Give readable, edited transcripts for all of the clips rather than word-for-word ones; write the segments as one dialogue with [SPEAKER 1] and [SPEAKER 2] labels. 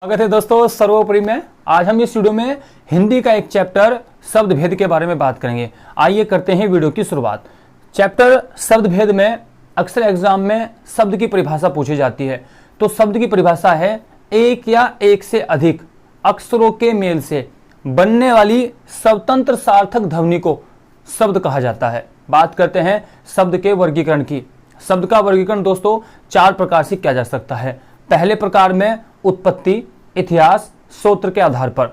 [SPEAKER 1] स्वागत है दोस्तों सर्वोपरि में। आज हम इस वीडियो में हिंदी का एक चैप्टर शब्द भेद के बारे में बात करेंगे। आइए करते हैं वीडियो की शुरुआत। चैप्टर शब्द भेद में अक्सर एग्जाम में शब्द की परिभाषा पूछी जाती है। तो शब्द की परिभाषा है एक या एक से अधिक अक्षरों के मेल से बनने वाली स्वतंत्र सार्थक ध्वनि को शब्द कहा जाता है। बात करते हैं शब्द के वर्गीकरण की। शब्द का वर्गीकरण दोस्तों 4 प्रकार से किया जा सकता है। पहले प्रकार में उत्पत्ति, इतिहास, सूत्र के आधार पर।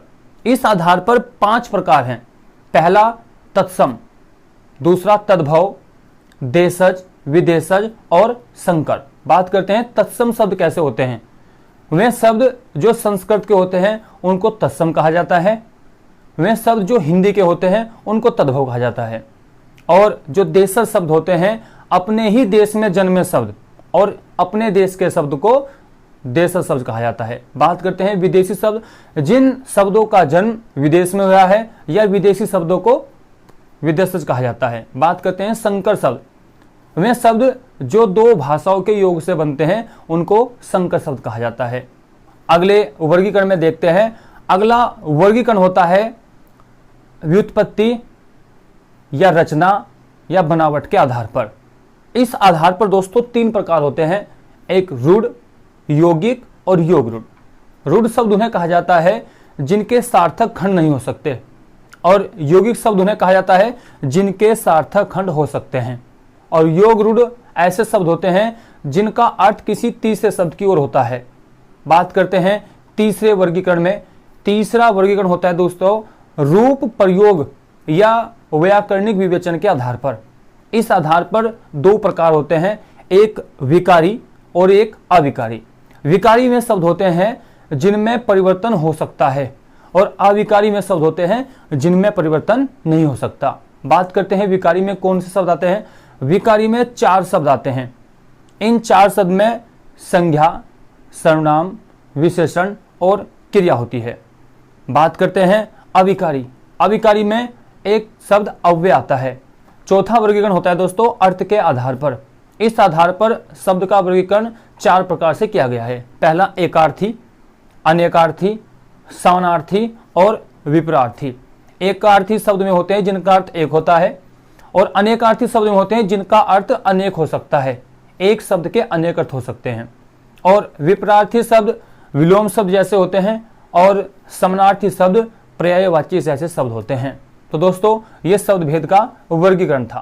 [SPEAKER 1] इस आधार पर 5 प्रकार हैं। पहला तत्सम, दूसरा तद्भव, देशज, विदेशज और संकर। बात करते हैं तत्सम शब्द कैसे होते हैं। वे शब्द जो संस्कृत के होते हैं उनको तत्सम कहा जाता है। वे शब्द जो हिंदी के होते हैं उनको तद्भव कहा जाता है। और जो देशज शब्द होते हैं अपने ही देश में जन्मे शब्द और अपने देश के शब्द को देशज शब्द कहा जाता है। बात करते हैं विदेशी शब्द, जिन शब्दों का जन्म विदेश में हुआ है या विदेशी शब्दों को विदेशज कहा जाता है। बात करते हैं संकर शब्द, वे शब्द जो 2 भाषाओं के योग से बनते हैं उनको संकर शब्द कहा जाता है। अगले वर्गीकरण में देखते हैं। अगला वर्गीकरण होता है व्युत्पत्ति या रचना या बनावट के आधार पर। इस आधार पर दोस्तों 3 प्रकार होते हैं, एक रूढ़, यौगिक और योग रूढ़। रूढ़ शब्द उन्हें कहा जाता है जिनके सार्थक खंड नहीं हो सकते और यौगिक शब्द उन्हें कहा जाता है जिनके सार्थक खंड हो सकते हैं। और योग रूढ़ ऐसे शब्द होते हैं जिनका अर्थ किसी तीसरे शब्द की ओर होता है। बात करते हैं तीसरे वर्गीकरण में। तीसरा वर्गीकरण होता है दोस्तों रूप प्रयोग या व्याकरणिक विवेचन के आधार पर। इस आधार पर 2 प्रकार होते हैं, एक विकारी और एक अविकारी। विकारी में शब्द होते हैं जिनमें परिवर्तन हो सकता है और अविकारी में शब्द होते हैं जिनमें परिवर्तन नहीं हो सकता। बात करते हैं विकारी में कौन से शब्द आते हैं। विकारी में 4 शब्द आते हैं। इन 4 शब्द में संज्ञा, सर्वनाम, विशेषण और क्रिया होती है। बात करते हैं अविकारी। अविकारी में एक शब्द अव्यय आता है। चौथा वर्गीकरण होता है दोस्तों अर्थ के आधार पर। इस आधार पर शब्द का वर्गीकरण 4 प्रकार से किया गया है। पहला एकार्थी, अनेकार्थी, समानार्थी और विपरार्थी। एकार्थी शब्द में होते हैं जिनका अर्थ एक होता है और अनेकार्थी शब्द में होते हैं जिनका अर्थ अनेक हो सकता है। एक शब्द के अनेक अर्थ हो सकते हैं। और विपरार्थी शब्द विलोम शब्द जैसे होते हैं और समानार्थी शब्द पर्यायवाची जैसे शब्द होते हैं। तो दोस्तों ये शब्द भेद का वर्गीकरण था।